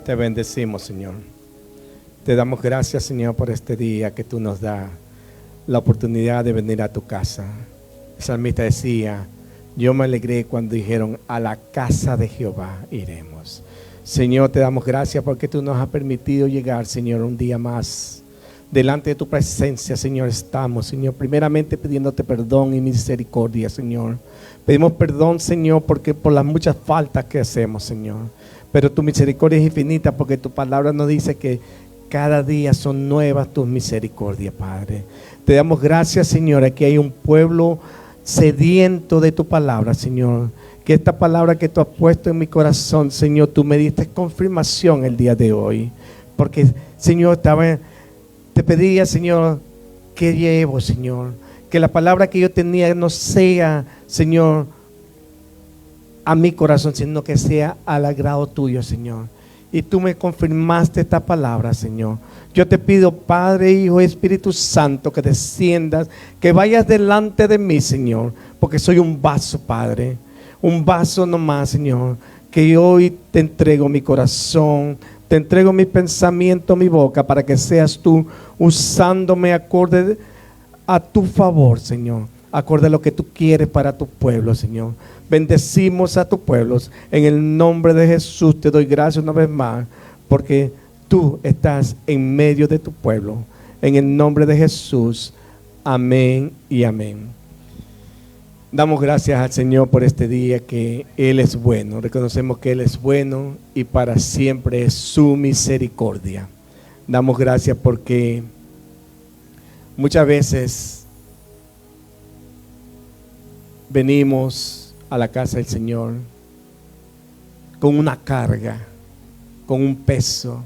Te bendecimos, Señor. Te damos gracias, Señor, por este día que tú nos das la oportunidad de venir a tu casa. El salmista decía: yo me alegré cuando dijeron, a la casa de Jehová iremos. Señor, te damos gracias porque tú nos has permitido llegar, Señor, un día más. Delante de tu presencia, Señor, estamos, Señor, primeramente pidiéndote perdón y misericordia, Señor. Pedimos perdón, Señor, porque por las muchas faltas que hacemos, Señor. Pero tu misericordia es infinita, porque tu palabra nos dice que cada día son nuevas tus misericordias, Padre. Te damos gracias, Señor, que hay un pueblo sediento de tu palabra, Señor. Que esta palabra que tú has puesto en mi corazón, Señor, tú me diste confirmación el día de hoy. Porque, Señor, te pedía, Señor, que llevo, Señor, que la palabra que yo tenía no sea, Señor, a mi corazón, sino que sea al agrado tuyo, Señor. Y tú me confirmaste esta palabra, Señor. Yo te pido, Padre, Hijo y Espíritu Santo, que desciendas, que vayas delante de mí, Señor, porque soy un vaso, Padre, un vaso nomás, Señor, que hoy te entrego mi corazón, te entrego mi pensamiento, mi boca, para que seas tú usándome acorde a tu favor, Señor, acorde a lo que tú quieres para tu pueblo, Señor. Bendecimos a tu pueblo. En el nombre de Jesús te doy gracias una vez más, porque tú estás en medio de tu pueblo. En el nombre de Jesús, amén y amén. Damos gracias al Señor por este día, que Él es bueno. Reconocemos que Él es bueno y para siempre es su misericordia. Damos gracias porque muchas veces venimos a la casa del Señor con una carga, con un peso,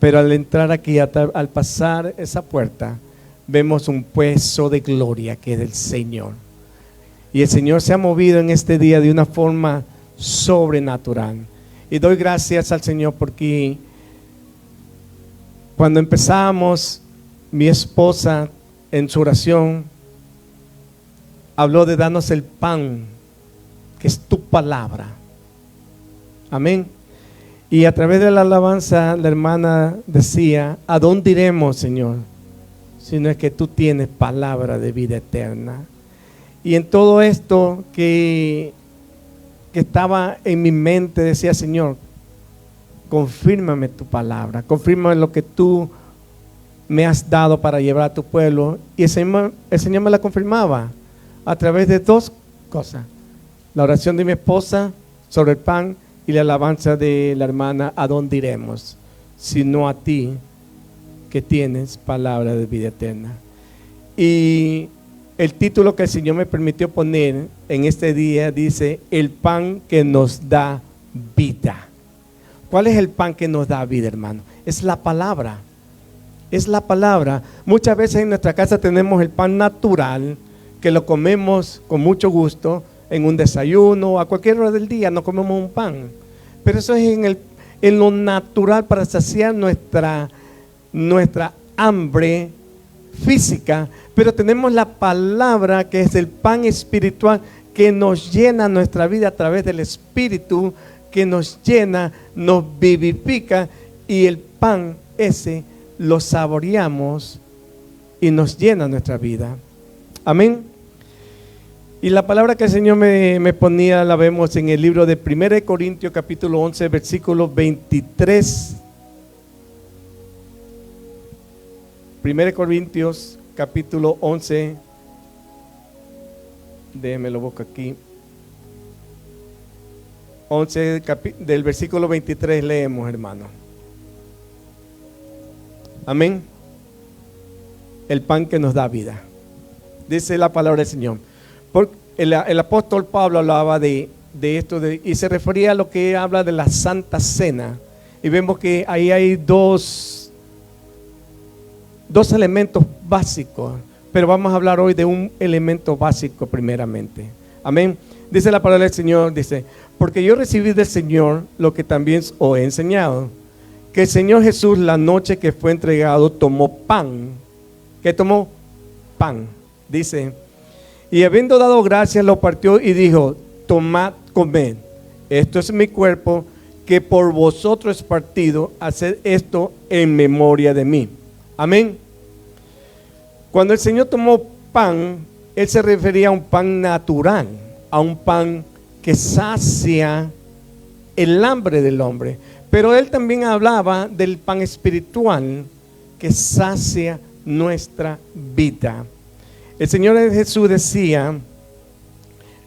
pero al entrar aquí, al pasar esa puerta, vemos un peso de gloria que es del Señor. Y el Señor se ha movido en este día de una forma sobrenatural. Y doy gracias al Señor porque cuando empezamos, mi esposa en su oración habló de darnos el pan, que es tu palabra. Amén. Y a través de la alabanza, la hermana decía: ¿a dónde iremos, Señor? Si no es que tú tienes palabra de vida eterna. Y en todo esto que estaba en mi mente, decía: Señor, confírmame tu palabra, confírmame lo que tú me has dado para llevar a tu pueblo. Y el Señor me la confirmaba a través de dos cosas: la oración de mi esposa sobre el pan y la alabanza de la hermana: ¿a dónde iremos? Sino a ti, que tienes palabra de vida eterna. Y el título que el Señor me permitió poner en este día dice: el pan que nos da vida. ¿Cuál es el pan que nos da vida, hermano? Es la palabra. Es la palabra. Muchas veces en nuestra casa tenemos el pan natural, que lo comemos con mucho gusto en un desayuno, a cualquier hora del día nos comemos un pan. Pero eso es en lo natural, para saciar nuestra hambre física. Pero tenemos la palabra, que es el pan espiritual, que nos llena nuestra vida a través del Espíritu, que nos llena, nos vivifica, y el pan ese lo saboreamos y nos llena nuestra vida. Amén. Y la palabra que el Señor me ponía la vemos en el libro de 1 Corintios capítulo 11, versículo 23. 1 Corintios capítulo 11, déjeme lo busco aquí. 11 del versículo 23 leemos, hermano. Amén. El pan que nos da vida. Dice la palabra del Señor. Porque el apóstol Pablo hablaba de esto y se refería a lo que habla de la Santa Cena. Y vemos que ahí hay dos elementos básicos, pero vamos a hablar hoy de un elemento básico primeramente. Amén. Dice la palabra del Señor, dice: porque yo recibí del Señor lo que también os he enseñado, que el Señor Jesús, la noche que fue entregado, tomó pan. ¿Qué tomó? Pan. Dice: y habiendo dado gracias, lo partió y dijo: tomad, comed, esto es mi cuerpo, que por vosotros es partido, haced esto en memoria de mí. Amén. Cuando el Señor tomó pan, Él se refería a un pan natural, a un pan que sacia el hambre del hombre. Pero Él también hablaba del pan espiritual que sacia nuestra vida. El Señor Jesús decía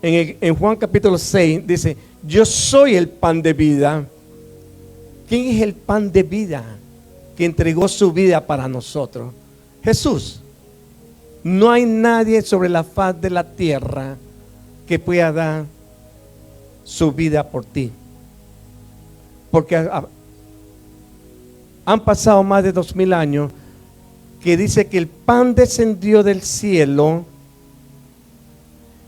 en Juan capítulo 6, dice: yo soy el pan de vida. ¿Quién es el pan de vida que entregó su vida para nosotros? Jesús. No hay nadie sobre la faz de la tierra que pueda dar su vida por ti. Porque han pasado más de 2000 años que dice que el pan descendió del cielo.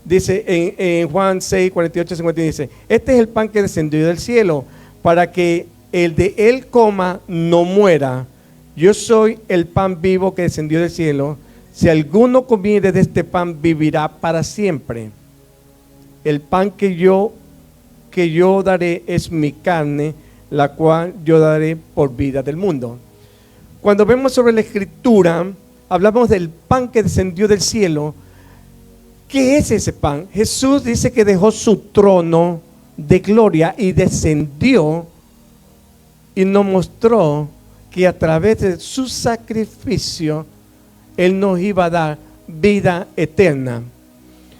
Dice en Juan 6, 48, 50, dice: este es el pan que descendió del cielo, para que el de él coma no muera. Yo soy el pan vivo que descendió del cielo. Si alguno comiere de este pan, vivirá para siempre. El pan que yo daré es mi carne, la cual yo daré por vida del mundo. Cuando vemos sobre la escritura, hablamos del pan que descendió del cielo. ¿Qué es ese pan? Jesús dice que dejó su trono de gloria y descendió y nos mostró que a través de su sacrificio Él nos iba a dar vida eterna.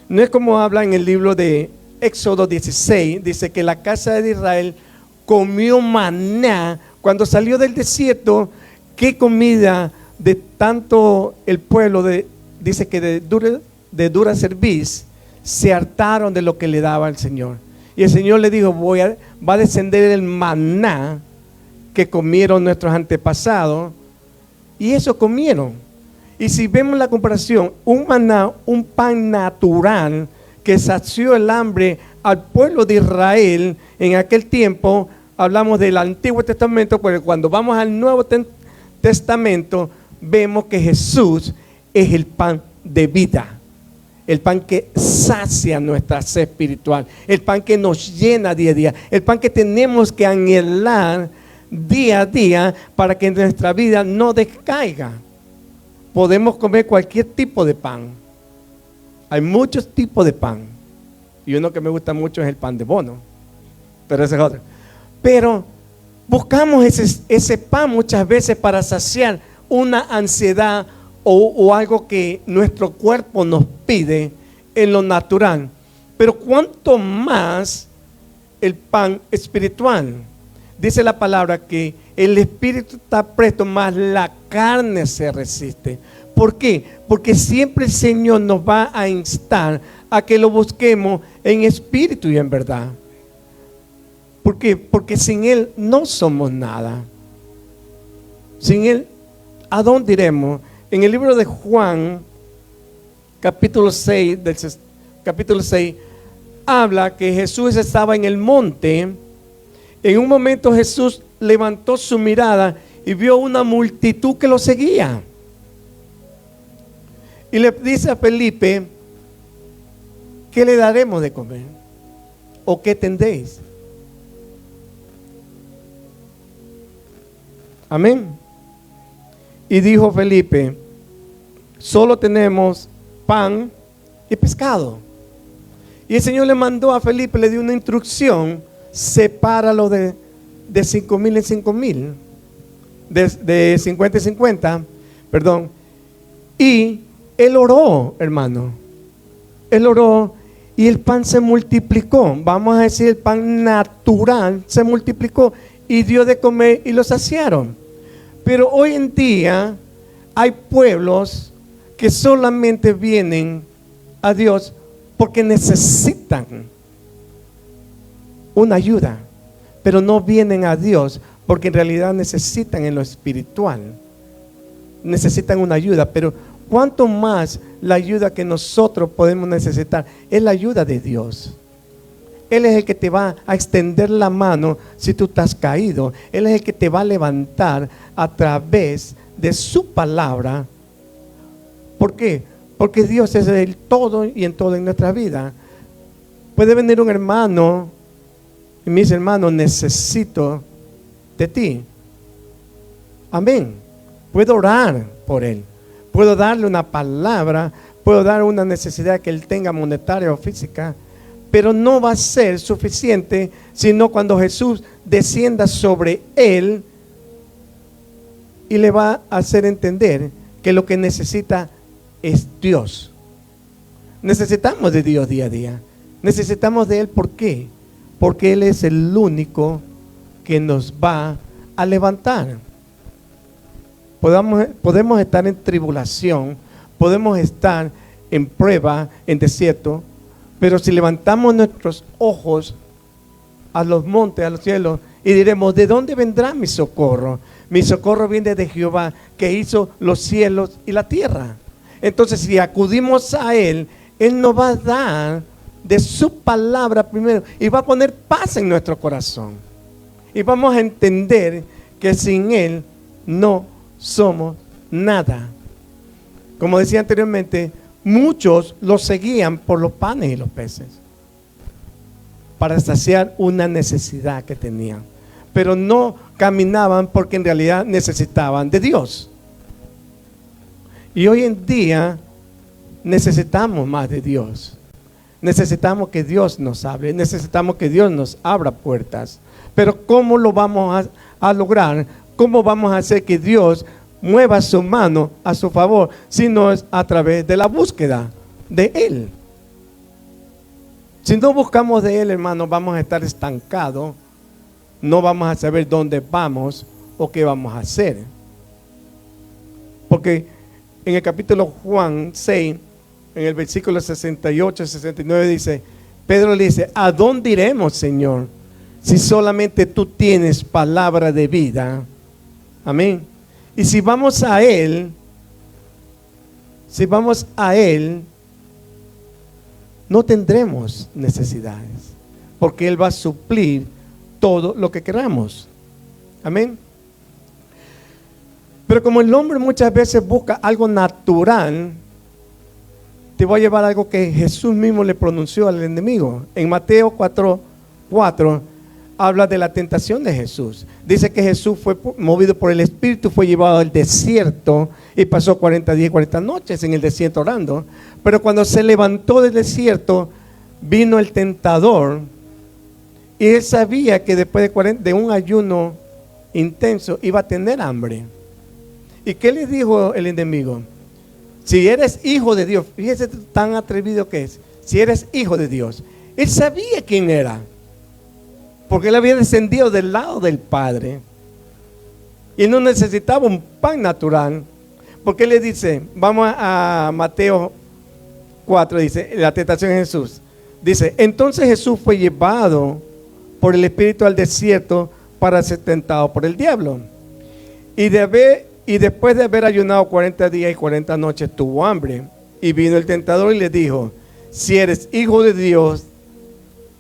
No es como habla en el libro de Éxodo 16, dice que la casa de Israel comió maná cuando salió del desierto. ¿Qué comida de tanto el pueblo dice que de dura cerviz se hartaron de lo que le daba el Señor? Y el Señor le dijo: va a descender el maná que comieron nuestros antepasados, y eso comieron. Y si vemos la comparación, un maná, un pan natural que sació el hambre al pueblo de Israel en aquel tiempo. Hablamos del Antiguo Testamento, pero cuando vamos al Nuevo Testamento vemos que Jesús es el pan de vida, el pan que sacia nuestra sed espiritual, el pan que nos llena día a día, el pan que tenemos que anhelar día a día para que nuestra vida no descaiga. Podemos comer cualquier tipo de pan. Hay muchos tipos de pan. Y uno que me gusta mucho es el pan de bono. Pero ese es otro. Pero buscamos ese pan muchas veces para saciar una ansiedad o algo que nuestro cuerpo nos pide en lo natural. Pero cuanto más el pan espiritual. Dice la palabra que el espíritu está presto, más la carne se resiste. ¿Por qué? Porque siempre el Señor nos va a instar a que lo busquemos en espíritu y en verdad. ¿Por qué? Porque sin Él no somos nada. Sin Él, ¿a dónde iremos? En el libro de Juan, capítulo 6, habla que Jesús estaba en el monte. En un momento Jesús levantó su mirada y vio una multitud que lo seguía. Y le dice a Felipe: ¿qué le daremos de comer? ¿O qué tendréis? Amén. Y dijo Felipe: solo tenemos pan y pescado. Y el Señor le mandó a Felipe, le dio una instrucción: sepáralo de 5,000 en 5,000, de 50 en 50, perdón. Y él oró, hermano. Él oró y el pan se multiplicó. Vamos a decir, el pan natural se multiplicó y dio de comer y lo saciaron. Pero hoy en día hay pueblos que solamente vienen a Dios porque necesitan una ayuda, pero no vienen a Dios porque en realidad necesitan en lo espiritual, necesitan una ayuda. Pero cuánto más la ayuda que nosotros podemos necesitar es la ayuda de Dios. Él es el que te va a extender la mano si tú estás caído. Él es el que te va a levantar a través de su palabra. ¿Por qué? Porque Dios es el todo y en todo en nuestra vida. Puede venir un hermano Y mis hermanos, necesito de ti. Amén. Puedo orar por él. Puedo darle una palabra. Puedo dar una necesidad que él tenga, monetaria o física. Pero no va a ser suficiente, sino cuando Jesús descienda sobre él y le va a hacer entender que lo que necesita es Dios. Necesitamos de Dios día a día. Necesitamos de él. ¿Por qué? Porque él es el único que nos va a levantar. Podemos estar en tribulación, podemos estar en prueba, en desierto, pero si levantamos nuestros ojos a los montes, a los cielos, y diremos, ¿de dónde vendrá mi socorro? Mi socorro viene de Jehová, que hizo los cielos y la tierra. Entonces, si acudimos a él, él nos va a dar de su palabra primero y va a poner paz en nuestro corazón. Y vamos a entender que sin él no somos nada. Como decía anteriormente, muchos lo seguían por los panes y los peces para saciar una necesidad que tenían, pero no caminaban porque en realidad necesitaban de Dios. Y hoy en día necesitamos más de Dios. Necesitamos que Dios nos hable, necesitamos que Dios nos abra puertas. Pero ¿cómo lo vamos a lograr? ¿Cómo vamos a hacer que Dios mueva su mano a su favor? Si no es a través de la búsqueda de él. Si no buscamos de él, hermanos, vamos a estar estancados. No vamos a saber dónde vamos o qué vamos a hacer. Porque en el capítulo Juan 6, en el versículo 68 y 69 dice, Pedro le dice, ¿a dónde iremos, Señor? Si solamente tú tienes palabra de vida. Amén. Y si vamos a él, no tendremos necesidades, porque él va a suplir todo lo que queramos. Amén. Pero como el hombre muchas veces busca algo natural, te voy a llevar algo que Jesús mismo le pronunció al enemigo. En Mateo 4:4 habla de la tentación de Jesús. Dice que Jesús fue movido por el Espíritu, fue llevado al desierto y pasó 40 días y 40 noches en el desierto orando. Pero cuando se levantó del desierto, vino el tentador y él sabía que después de un ayuno intenso iba a tener hambre. ¿Y qué le dijo el enemigo? Si eres hijo de Dios, fíjese tan atrevido que es. Si eres hijo de Dios, él sabía quién era, porque él había descendido del lado del Padre y no necesitaba un pan natural. Porque él le dice, vamos a Mateo 4, dice, la tentación de Jesús. Dice, entonces Jesús fue llevado por el Espíritu al desierto para ser tentado por el diablo. Y después de haber ayunado 40 días y 40 noches, tuvo hambre. Y vino el tentador y le dijo, si eres hijo de Dios,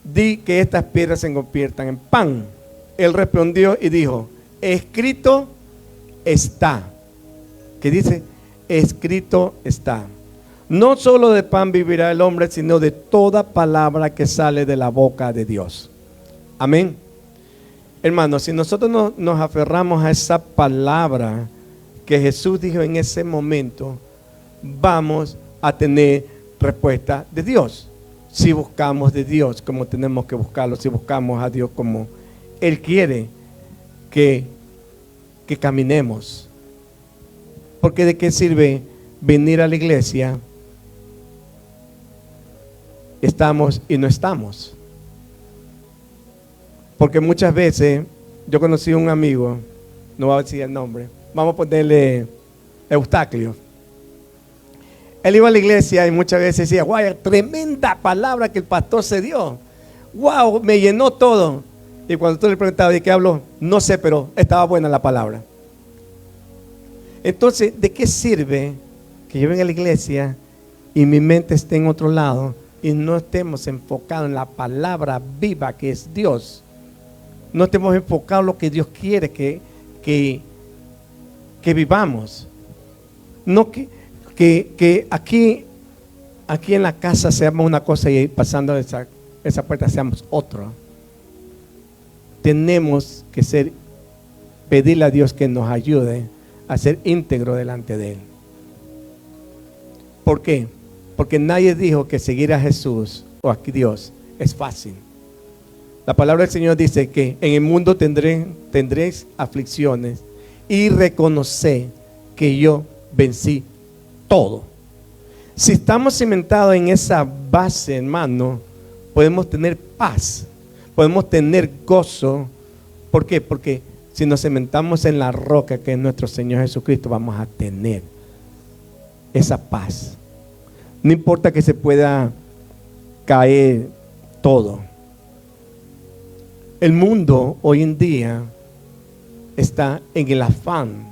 di que estas piedras se conviertan en pan. Él respondió y dijo, escrito está. ¿Qué dice? Escrito está. No solo de pan vivirá el hombre, sino de toda palabra que sale de la boca de Dios. Amén. Hermanos, si nosotros nos aferramos a esa palabra que Jesús dijo en ese momento, vamos a tener respuesta de Dios. Si buscamos de Dios como tenemos que buscarlo, si buscamos a Dios como Él quiere que caminemos. Porque ¿de qué sirve venir a la iglesia? Estamos y no estamos. Porque muchas veces, yo conocí a un amigo, no voy a decir el nombre, vamos a ponerle Eustaquio. Él iba a la iglesia y muchas veces decía, guau, tremenda palabra que el pastor se dio. Guau, me llenó todo. Y cuando tú le preguntabas de qué habló, no sé, pero estaba buena la palabra. Entonces, ¿de qué sirve que yo venga a la iglesia y mi mente esté en otro lado y no estemos enfocados en la palabra viva que es Dios? No estemos enfocados en lo que Dios quiere que vivamos. No que aquí en la casa seamos una cosa y pasando esa puerta seamos otro. tenemos que pedirle a Dios que nos ayude a ser íntegro delante de Él. ¿Por qué? Porque nadie dijo que seguir a Jesús o a Dios es fácil. La palabra del Señor dice que en el mundo tendréis aflicciones, y reconocer que yo vencí todo. Si estamos cimentados en esa base, hermano, podemos tener paz, podemos tener gozo. ¿Por qué? Porque si nos cimentamos en la roca que es nuestro Señor Jesucristo, vamos a tener esa paz. No importa que se pueda caer todo. El mundo hoy en día está en el afán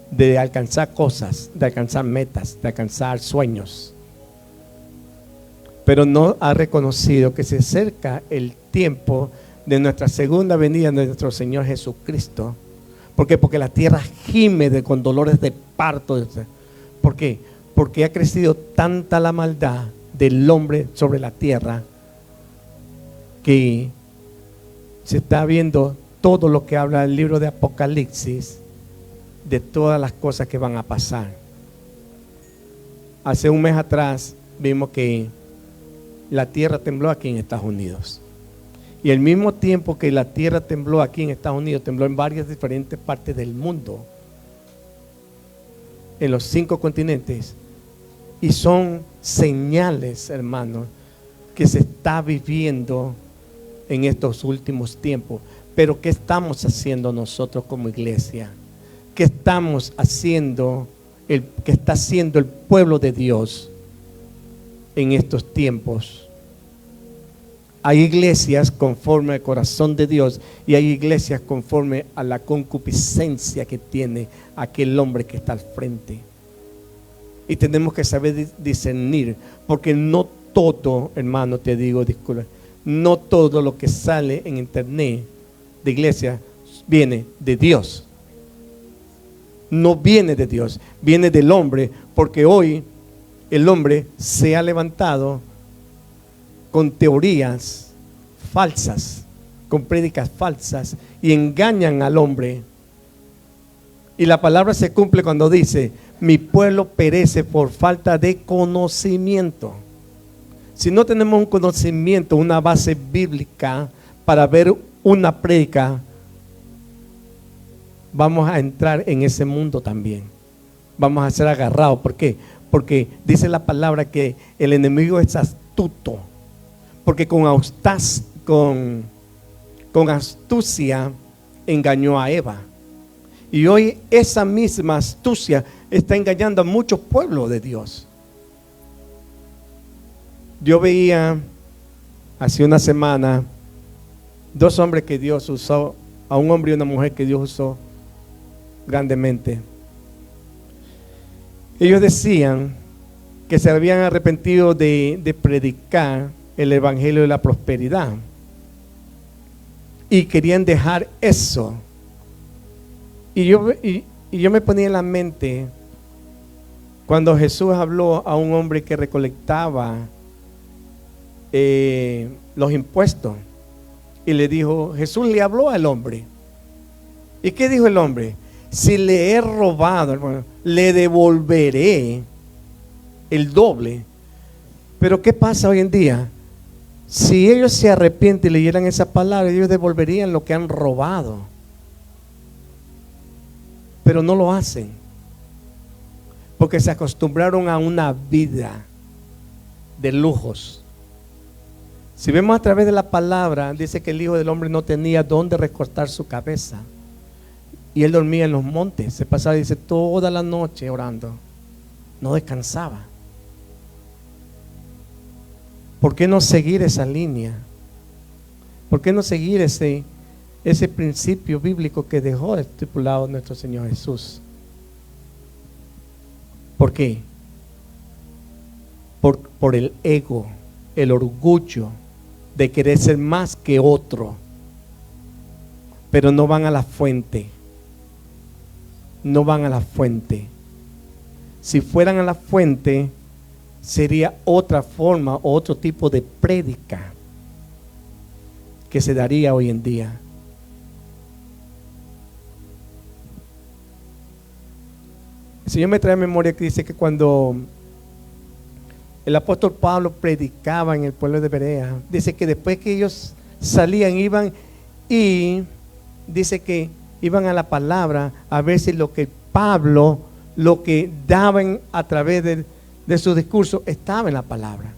de alcanzar cosas, de alcanzar metas, de alcanzar sueños. Pero no ha reconocido que se acerca el tiempo de nuestra segunda venida de nuestro Señor Jesucristo. ¿Por qué? Porque la tierra gime con dolores de parto. ¿Por qué? Porque ha crecido tanta la maldad del hombre sobre la tierra que se está viendo todo lo que habla el libro de Apocalipsis, de todas las cosas que van a pasar. Hace un mes atrás vimos que la tierra tembló aquí en Estados Unidos. Y al mismo tiempo que la tierra tembló aquí en Estados Unidos, tembló en varias diferentes partes del mundo, en los 5 continentes. Y son señales, hermanos, que se está viviendo en estos últimos tiempos. Pero ¿qué estamos haciendo nosotros como iglesia? ¿Qué estamos haciendo? ¿Qué está haciendo el pueblo de Dios en estos tiempos? Hay iglesias conforme al corazón de Dios y hay iglesias conforme a la concupiscencia que tiene aquel hombre que está al frente. Y tenemos que saber discernir, porque no todo, hermano, te digo, disculpa, no todo lo que sale en internet de iglesia viene de Dios. No viene de Dios, viene del hombre, porque hoy el hombre se ha levantado con teorías falsas, con prédicas falsas, y engañan al hombre. Y la palabra se cumple cuando dice: mi pueblo perece por falta de conocimiento. Si no tenemos un conocimiento, una base bíblica para ver una prédica, vamos a entrar en ese mundo también. Vamos a ser agarrados. ¿Por qué? Porque dice la palabra que el enemigo es astuto. Porque con astucia engañó a Eva. Y hoy esa misma astucia está engañando a muchos pueblos de Dios. Yo veía hace una semana 2 hombres que Dios usó, a un hombre y una mujer que Dios usó grandemente. Ellos decían que se habían arrepentido de predicar el evangelio de la prosperidad y querían dejar eso. Y yo me ponía en la mente cuando Jesús habló a un hombre que recolectaba los impuestos, y le dijo, Jesús le habló al hombre. ¿Y qué dijo el hombre? Si le he robado, hermano, le devolveré el doble. Pero ¿qué pasa hoy en día? Si ellos se arrepienten y leyeran esa palabra, ellos devolverían lo que han robado. Pero no lo hacen, porque se acostumbraron a una vida de lujos. Si vemos a través de la palabra, dice que el Hijo del Hombre no tenía dónde recostar su cabeza, y él dormía en los montes. Se pasaba, dice, toda la noche orando, no descansaba. ¿Por qué no seguir esa línea? ¿Por qué no seguir ese principio bíblico que dejó estipulado nuestro Señor Jesús? ¿Por qué? Por el ego, el orgullo de querer ser más que otro, pero no van a la fuente. No van a la fuente. Si fueran a la fuente, sería otra forma, otro tipo de prédica que se daría hoy en día. El Señor me trae a memoria que dice que cuando el apóstol Pablo predicaba en el pueblo de Berea, dice que después que ellos salían, iban y dice que iban a la palabra a ver si lo que Pablo, lo que daban a través de su discurso, estaba en la palabra.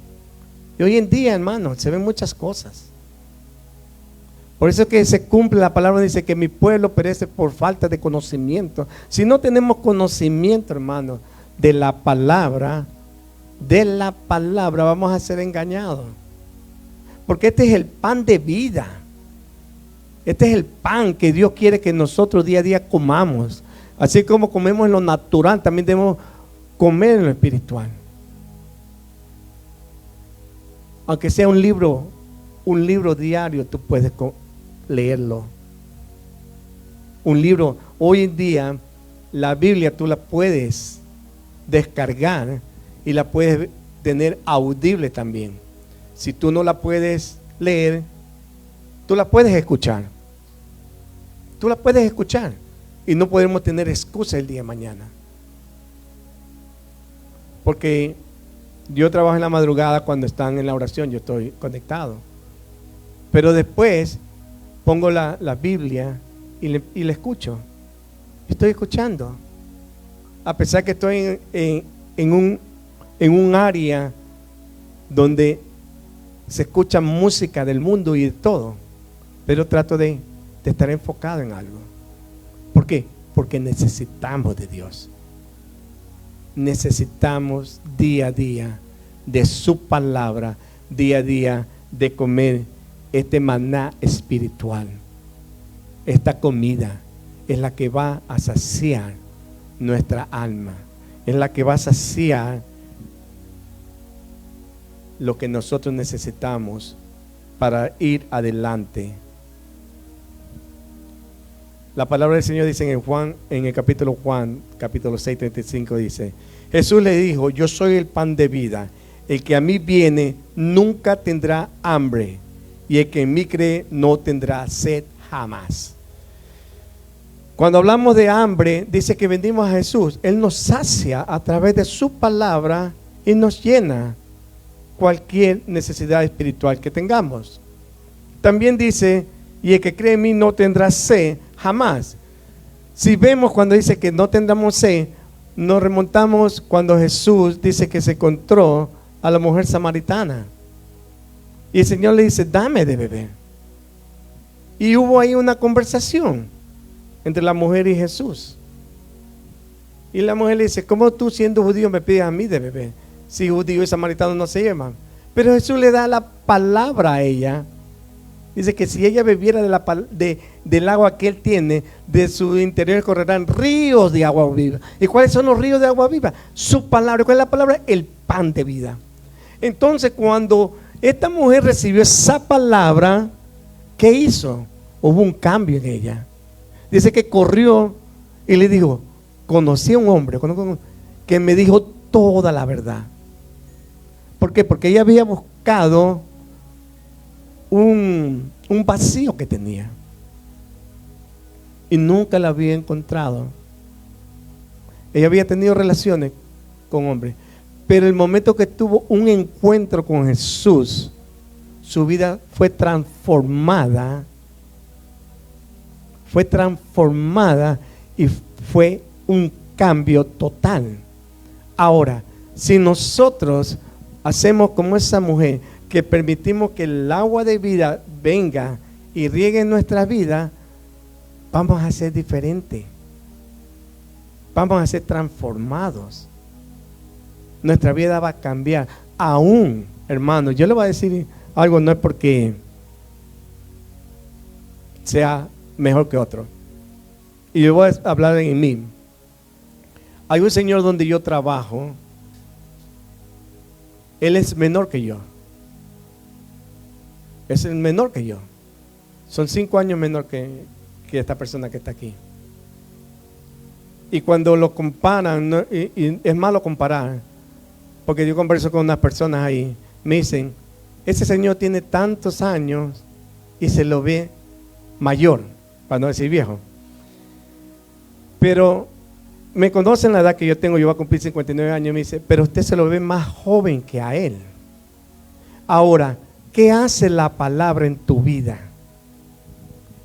Y hoy en día, hermanos, se ven muchas cosas. Por eso es que se cumple la palabra, dice que mi pueblo perece por falta de conocimiento. Si no tenemos conocimiento, hermanos, de la palabra, vamos a ser engañados. Porque este es el pan de vida. Este es el pan que Dios quiere que nosotros día a día comamos. Así como comemos en lo natural, también debemos comer en lo espiritual. Aunque sea un libro diario, tú puedes leerlo. Un libro, hoy en día, la Biblia tú la puedes descargar y la puedes tener audible también. Si tú no la puedes leer, tú la puedes escuchar. Tú la puedes escuchar. Y no podemos tener excusa el día de mañana. Porque yo trabajo en la madrugada cuando están en la oración, yo estoy conectado. Pero después pongo la Biblia y la escucho. Estoy escuchando. A pesar que estoy en un área donde se escucha música del mundo y de todo. Pero trato de estar enfocado en algo. ¿Por qué? Porque necesitamos de Dios. Necesitamos día a día de su palabra, día a día de comer este maná espiritual. Esta comida es la que va a saciar nuestra alma, es la que va a saciar lo que nosotros necesitamos para ir adelante. La palabra del Señor dice en el capítulo 6, 35 dice: Jesús le dijo: yo soy el pan de vida, el que a mí viene nunca tendrá hambre, y el que en mí cree no tendrá sed jamás. Cuando hablamos de hambre, dice que venimos a Jesús. Él nos sacia a través de su palabra y nos llena cualquier necesidad espiritual que tengamos. También dice: y el que cree en mí no tendrá sed jamás. Si vemos cuando dice que no tendremos sed, nos remontamos cuando Jesús dice que se encontró a la mujer samaritana. Y el Señor le dice: dame de beber. Y hubo ahí una conversación entre la mujer y Jesús. Y la mujer le dice: ¿cómo tú siendo judío me pides a mí de beber? Si judío y samaritano no se llevan. Pero Jesús le da la palabra a ella. Dice que si ella bebiera del agua que él tiene, de su interior correrán ríos de agua viva. ¿Y cuáles son los ríos de agua viva? Su palabra. ¿Cuál es la palabra? El pan de vida. Entonces, cuando esta mujer recibió esa palabra, ¿qué hizo? Hubo un cambio en ella. Dice que corrió y le dijo: conocí a un hombre que me dijo toda la verdad. ¿Por qué? Porque ella había buscado un vacío que tenía y nunca la había encontrado. Ella había tenido relaciones con hombres, pero el momento que tuvo un encuentro con Jesús, su vida fue transformada y fue un cambio total. Ahora, si nosotros hacemos como esa mujer, que permitimos que el agua de vida venga y riegue en nuestra vida, vamos a ser diferentes. Vamos a ser transformados. Nuestra vida va a cambiar. Aún, hermano, yo le voy a decir algo, no es porque sea mejor que otro. Y yo voy a hablar en mí. Hay un señor donde yo trabajo. Él es menor que yo. Es el menor que yo. Son 5 años menor que esta persona que está aquí. Y cuando lo comparan, ¿no? y es malo comparar, porque yo converso con unas personas ahí, me dicen: ese señor tiene tantos años y se lo ve mayor, para no decir viejo. Pero me conocen la edad que yo tengo, yo voy a cumplir 59 años, y me dice, pero usted se lo ve más joven que a él. Ahora, ¿qué hace la palabra en tu vida?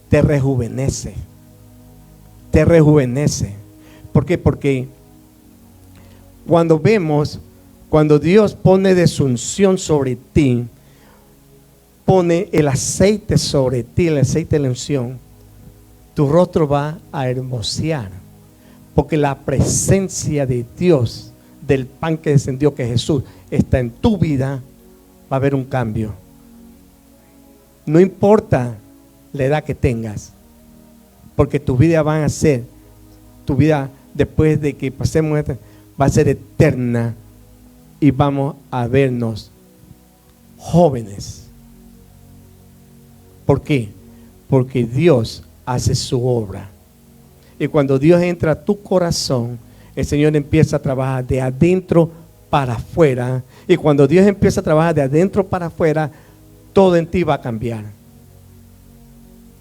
Te rejuvenece. Te rejuvenece. ¿Por qué? Porque cuando vemos, cuando Dios pone de su unción sobre ti, pone el aceite sobre ti, el aceite de la unción, tu rostro va a hermosear. Porque la presencia de Dios, del pan que descendió, que Jesús, está en tu vida, va a haber un cambio. No importa la edad que tengas, porque tu vida va a ser, tu vida después de que pasemos esta, va a ser eterna y vamos a vernos jóvenes. ¿Por qué? Porque Dios hace su obra. Y cuando Dios entra a tu corazón, el Señor empieza a trabajar de adentro para afuera. Y cuando Dios empieza a trabajar de adentro para afuera, todo en ti va a cambiar.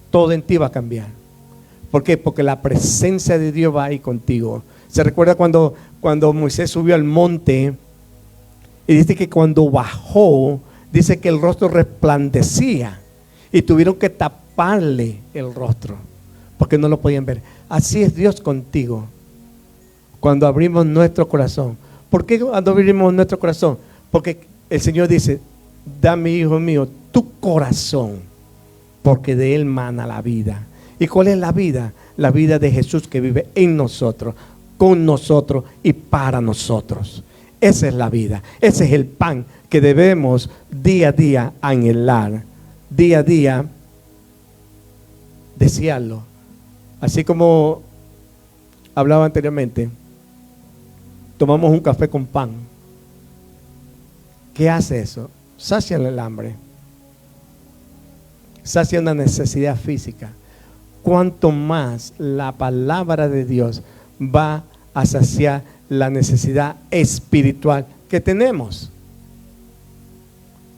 Todo en ti va a cambiar. ¿Por qué? Porque la presencia de Dios va ahí contigo. ¿Se recuerda cuando Moisés subió al monte? Y dice que cuando bajó, dice que el rostro resplandecía. Y tuvieron que taparle el rostro, porque no lo podían ver. Así es Dios contigo. Cuando abrimos nuestro corazón. ¿Por qué cuando abrimos nuestro corazón? Porque el Señor dice, dame, hijo mío, tu corazón, porque de él mana la vida. ¿Y cuál es la vida? La vida de Jesús que vive en nosotros, con nosotros y para nosotros. Esa es la vida. Ese es el pan que debemos día a día anhelar. Día a día desearlo. Así como hablaba anteriormente, tomamos un café con pan. ¿Qué hace eso? Sacia el hambre. Sacia una necesidad física. Cuanto más la palabra de Dios va a saciar la necesidad espiritual que tenemos.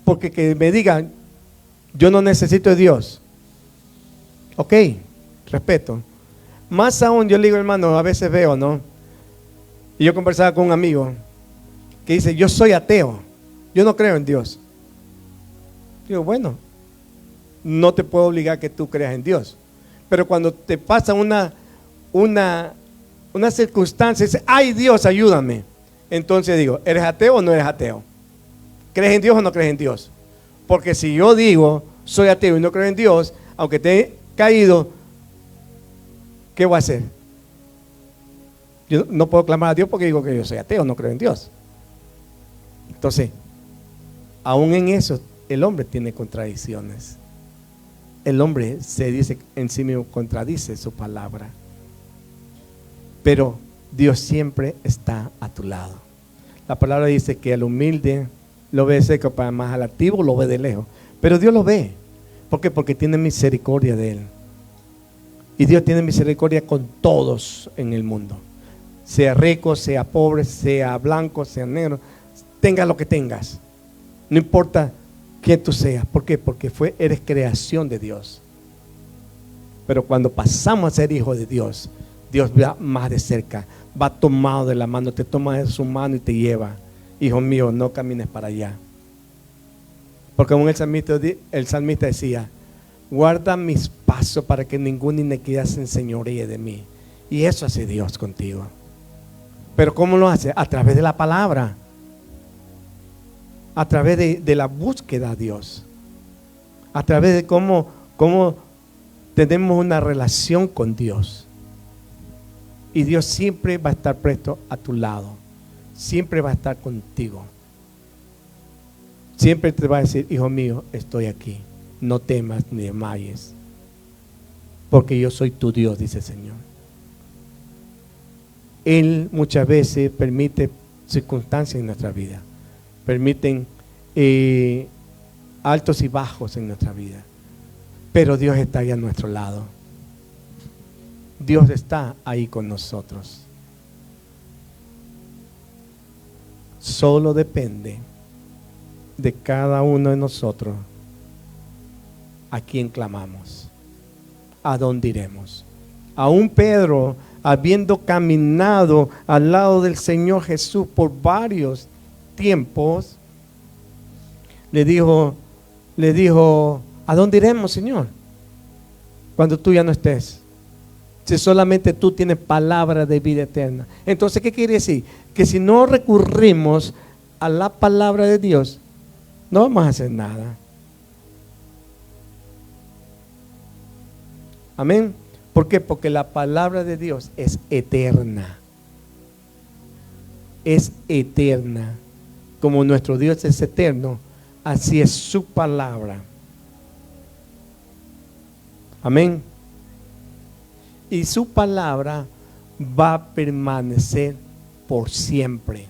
Porque que me digan, yo no necesito de Dios. Ok, respeto. Más aún, yo le digo, hermano, a veces veo, ¿no? Y yo conversaba con un amigo que dice, yo soy ateo, yo no creo en Dios. Digo, bueno, no te puedo obligar a que tú creas en Dios. Pero cuando te pasa una circunstancia y dices, ay Dios, ayúdame. Entonces digo, ¿eres ateo o no eres ateo? ¿Crees en Dios o no crees en Dios? Porque si yo digo, soy ateo y no creo en Dios, aunque te he caído, ¿qué voy a hacer? Yo no puedo clamar a Dios porque digo que yo soy ateo, no creo en Dios. Entonces, aún en eso, el hombre tiene contradicciones. El hombre se dice en sí mismo, contradice su palabra. Pero Dios siempre está a tu lado. La palabra dice que al humilde lo ve de cerca, para más al altivo lo ve de lejos. Pero Dios lo ve. ¿Por qué? Porque tiene misericordia de él. Y Dios tiene misericordia con todos en el mundo. Sea rico, sea pobre, sea blanco, sea negro, tenga lo que tengas. No importa quién tú seas. ¿Por qué? Porque eres creación de Dios. Pero cuando pasamos a ser hijos de Dios, Dios va más de cerca, va tomado de la mano, te toma de su mano y te lleva. Hijo mío, no camines para allá. Porque como el salmista decía, guarda mis pasos para que ninguna iniquidad se enseñoree de mí. Y eso hace Dios contigo. Pero ¿cómo lo hace? A través de la palabra. A través de la búsqueda a Dios. A través de cómo tenemos una relación con Dios. Y Dios siempre va a estar presto a tu lado. Siempre va a estar contigo. Siempre te va a decir, hijo mío, estoy aquí. No temas ni desmayes. Porque yo soy tu Dios, dice el Señor. Él muchas veces permite circunstancias en nuestra vida. Permiten altos y bajos en nuestra vida. Pero Dios está ahí a nuestro lado. Dios está ahí con nosotros. Solo depende de cada uno de nosotros ¿a quién clamamos? ¿A dónde iremos? Aún Pedro, habiendo caminado al lado del Señor Jesús por varios tiempos, le dijo, ¿a dónde iremos, Señor? Cuando tú ya no estés. Si solamente tú tienes palabra de vida eterna. Entonces, ¿qué quiere decir? Que si no recurrimos a la palabra de Dios, no vamos a hacer nada. Amén. ¿Por qué? Porque la palabra de Dios es eterna. Es eterna. Como nuestro Dios es eterno, así es su palabra. Amén. Y su palabra va a permanecer por siempre.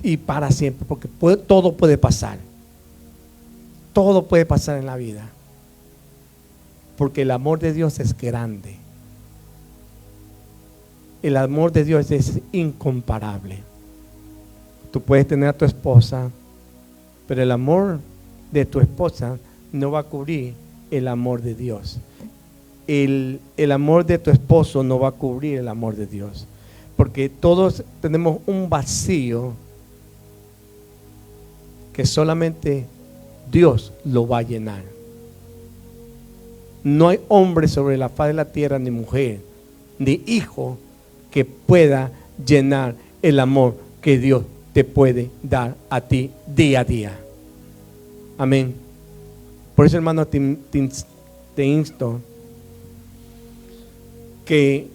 Y para siempre. Porque todo puede pasar. Todo puede pasar en la vida. Porque el amor de Dios es grande. El amor de Dios es incomparable. Tú puedes tener a tu esposa, pero el amor de tu esposa no va a cubrir el amor de Dios. El amor de tu esposo no va a cubrir el amor de Dios. Porque todos tenemos un vacío que solamente Dios lo va a llenar. No hay hombre sobre la faz de la tierra, ni mujer, ni hijo que pueda llenar el amor que Dios te puede dar a ti día a día. Amén. Por eso, hermano, te insto que,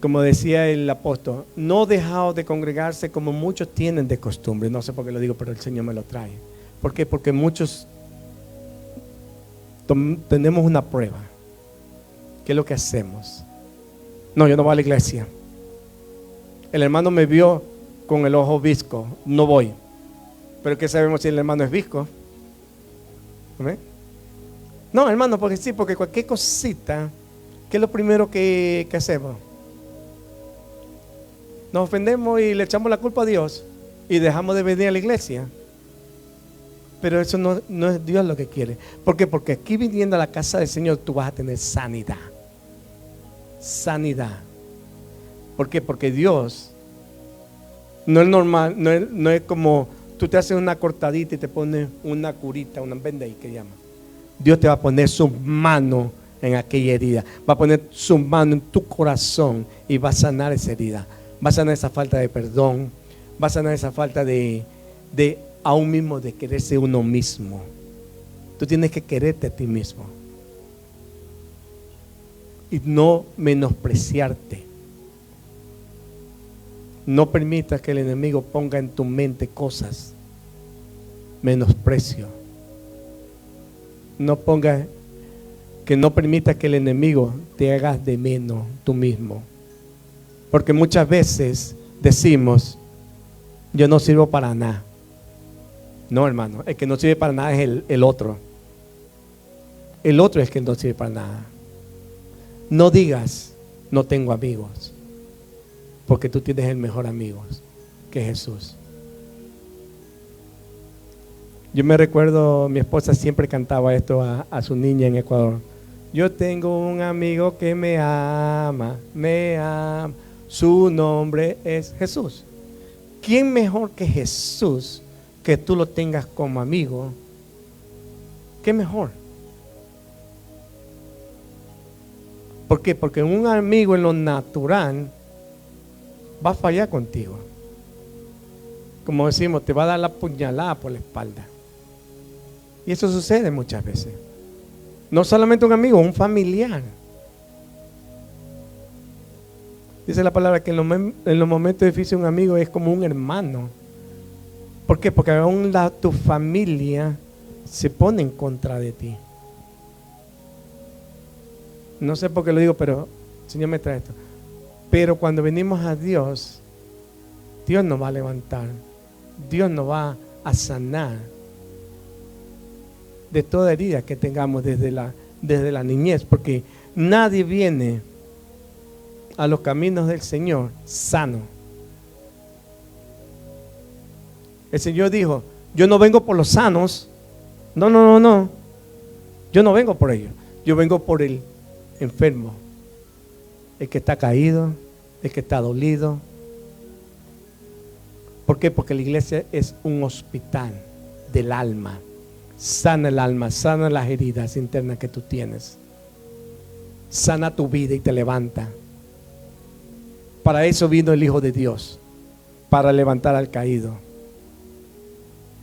como decía el apóstol, no dejaos de congregarse como muchos tienen de costumbre. No sé por qué lo digo, pero el Señor me lo trae. ¿Por qué? Porque muchos tenemos una prueba. ¿Qué es lo que hacemos? No, yo no voy a la iglesia. El hermano me vio con el ojo visco, no voy. Pero ¿qué sabemos si el hermano es visco? ¿Amén? No, hermano, porque sí, porque cualquier cosita, ¿qué es lo primero que hacemos? Nos ofendemos y le echamos la culpa a Dios y dejamos de venir a la iglesia. Pero eso no es Dios lo que quiere. ¿Por qué? Porque aquí viniendo a la casa del Señor tú vas a tener sanidad. Sanidad. ¿Por qué? Porque Dios no es normal, no es como tú te haces una cortadita y te pones una curita, una venda ahí que llama. Dios te va a poner su mano en aquella herida. Va a poner su mano en tu corazón y va a sanar esa herida. Va a sanar esa falta de perdón. Va a sanar esa falta de aún mismo de quererse uno mismo. Tú tienes que quererte a ti mismo y no menospreciarte. No permitas que el enemigo ponga en tu mente cosas, menosprecio. No permitas que el enemigo te haga de menos tú mismo. Porque muchas veces decimos, yo no sirvo para nada. No, hermano, el que no sirve para nada es el otro. El otro es el que no sirve para nada. No digas, no tengo amigos, porque tú tienes el mejor amigo, que es Jesús. Yo me recuerdo, mi esposa siempre cantaba esto a su niña en Ecuador. Yo tengo un amigo que me ama, su nombre es Jesús. ¿Quién mejor que Jesús que tú lo tengas como amigo? ¿Qué mejor? ¿Por qué? Porque un amigo en lo natural va a fallar contigo. Como decimos, te va a dar la puñalada por la espalda. Y eso sucede muchas veces. No solamente un amigo, un familiar. Dice la palabra que en los momentos difíciles un amigo es como un hermano. ¿Por qué? Porque aún tu familia se pone en contra de ti. No sé por qué lo digo, pero el Señor me trae esto. Pero cuando venimos a Dios, Dios nos va a levantar. Dios nos va a sanar de toda herida que tengamos desde la niñez. Porque nadie viene a los caminos del Señor sano. El Señor dijo, yo no vengo por los sanos. No. Yo no vengo por ellos. Yo vengo por el enfermo, el que está caído, el que está dolido. ¿Por qué? Porque la iglesia es un hospital del alma. Sana el alma, sana las heridas internas que tú tienes. Sana tu vida y te levanta. Para eso vino el Hijo de Dios, para levantar al caído.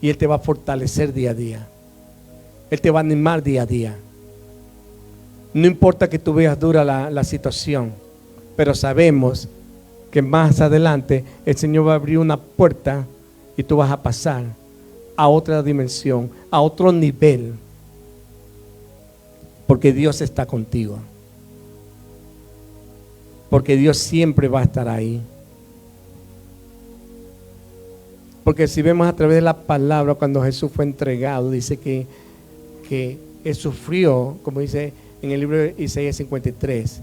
Y Él te va a fortalecer día a día. Él te va a animar día a día. No importa que tú veas dura la situación, pero sabemos que más adelante el Señor va a abrir una puerta y tú vas a pasar a otra dimensión, a otro nivel, porque Dios está contigo, porque Dios siempre va a estar ahí. Porque si vemos a través de la palabra, cuando Jesús fue entregado, dice que Él sufrió, como dice en el libro de Isaías 53,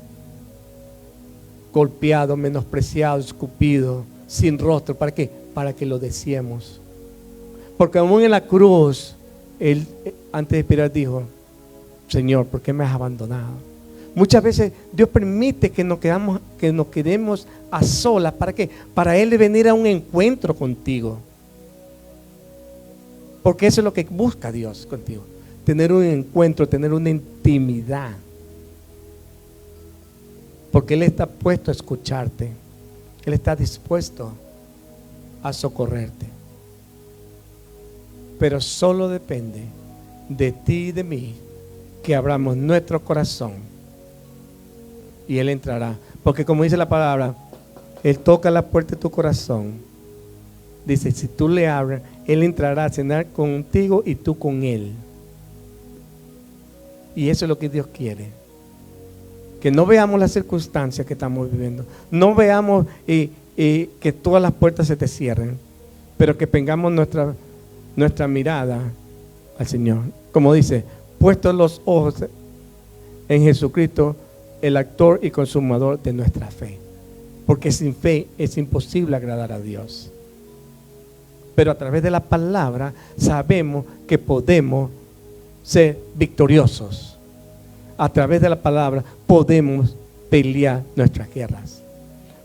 golpeado, menospreciado, escupido, sin rostro. ¿Para qué? Para que lo deseemos. Porque aún en la cruz, Él antes de expirar dijo: Señor, ¿por qué me has abandonado? Muchas veces Dios permite que nos quedemos a solas. ¿Para qué? Para Él venir a un encuentro contigo. Porque eso es lo que busca Dios contigo. Tener un encuentro, tener una intimidad. Porque Él está puesto a escucharte. Él está dispuesto a socorrerte. Pero solo depende de ti y de mí que abramos nuestro corazón y Él entrará. Porque como dice la palabra, Él toca la puerta de tu corazón. Dice, si tú le abres, Él entrará a cenar contigo y tú con Él. Y eso es lo que Dios quiere. Que no veamos las circunstancias que estamos viviendo. No veamos que todas las puertas se te cierren. Pero que tengamos nuestra mirada al Señor. Como dice, puestos los ojos en Jesucristo, el autor y consumador de nuestra fe. Porque sin fe es imposible agradar a Dios. Pero a través de la palabra sabemos que podemos ser victoriosos. A través de la palabra podemos pelear nuestras guerras.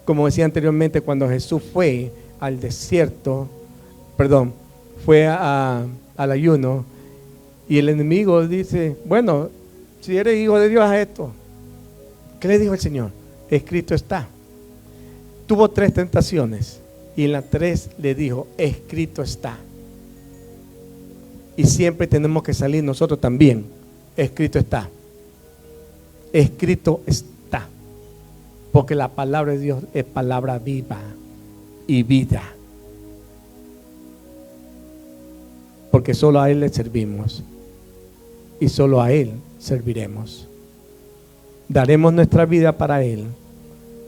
Como decía anteriormente, cuando Jesús fue al desierto, fue al ayuno, y el enemigo dice, bueno, si eres hijo de Dios, haz esto. ¿Qué le dijo el Señor? Escrito está. Tuvo 3 tentaciones y en las 3 le dijo, escrito está. Y siempre tenemos que salir nosotros también, escrito está. Escrito está. Porque la palabra de Dios es palabra viva y vida. Porque solo a Él le servimos y solo a Él serviremos. Daremos nuestra vida para Él,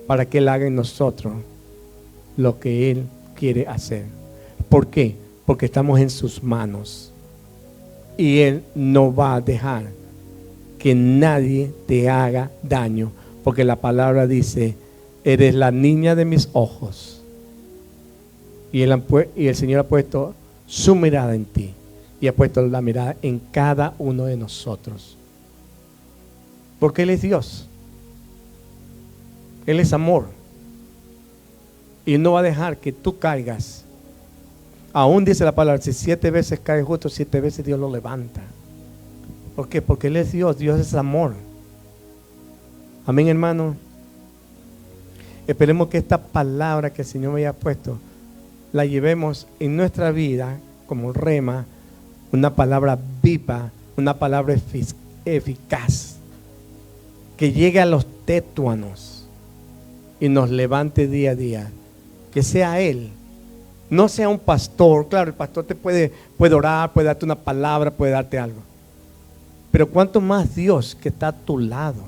para que Él haga en nosotros lo que Él quiere hacer. ¿Por qué? Porque estamos en sus manos y Él no va a dejar que nadie te haga daño, porque la palabra dice, eres la niña de mis ojos. Y el Señor ha puesto su mirada en ti y ha puesto la mirada en cada uno de nosotros. Porque Él es Dios. Él es amor. Y no va a dejar que tú caigas. Aún dice la palabra, si 7 veces cae justo, 7 veces Dios lo levanta. ¿Por qué? Porque Él es Dios. Dios es amor. Amén, hermano. Esperemos que esta palabra que el Señor me haya puesto la llevemos en nuestra vida como rema, una palabra viva, una palabra eficaz, que llegue a los tétuanos y nos levante día a día. Que sea Él, no sea un pastor. Claro, el pastor te puede orar, puede darte una palabra, puede darte algo. Pero cuánto más Dios que está a tu lado,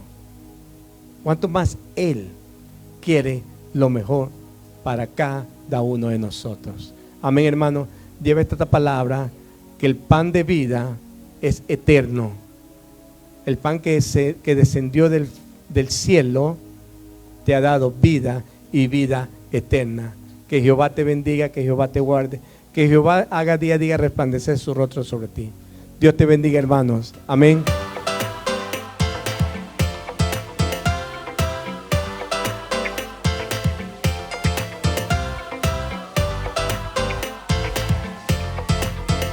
cuánto más Él quiere lo mejor para cada uno de nosotros. Amén, hermano. Lleva esta palabra, que el pan de vida es eterno. El pan que descendió del cielo te ha dado vida y vida eterna. Que Jehová te bendiga, que Jehová te guarde, que Jehová haga día a día resplandecer su rostro sobre ti. Dios te bendiga, hermanos. Amén.